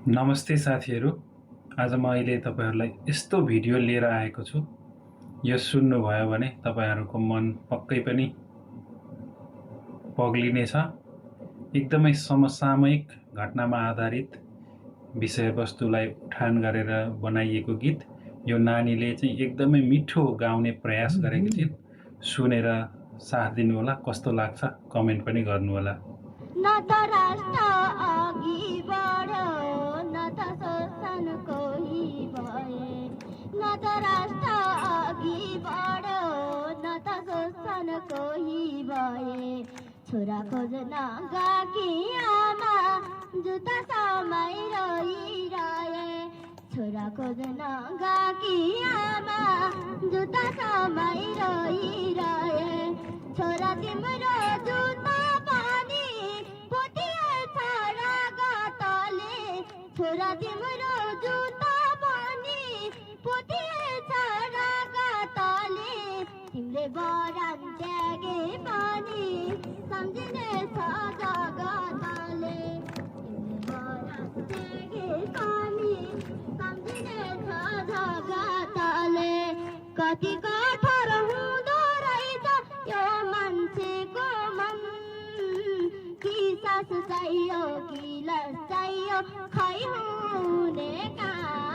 नमस्ते साथीहरू। आज म अहिले तपाईहरुलाई यस्तो भिडियो लिएर आएको छु। यो सुन्नुभयो भने तपाईहरुको मन पक्कै पनि पग्लिनेछ। एकदमै समसामयिक घटनामा आधारित विषयवस्तुलाई उठान गरेर बनाइएको गीत। यो नानीले चाहिँ एकदमै मिठो गाउने प्रयास गरेकी छिन्। सुनेर साथ दिनुहोला। कस्तो लाग्छ कमेन्ट पनि गर्नुहोला। न त राष्ट्र अघि बढ्यो न त शोषण कोही भए, न त राष्ट्र अघि बढ्यो न त शोषण कोही भए। छोरा खोज्न गएकी आमा जुत्ता समाई रोइरहे, छोरा खोज्न गएकी आमा जुत्ता समाई रोइरहे। छोरा तिम्रो जुत्ता छोरा तिम्रो जुत्ता पनि पोतिएछ रगतले, तिमीले बरान त्यागे पनि सम्झिनेछ जगतले, तिमीले बरान त्यागे पनि सम्झिनेछ जगतले। कति कठोर हुँदो रहेछ यो मान्छेको मन, कि सास चाहियो कि लास चाहियो खै हुने काम।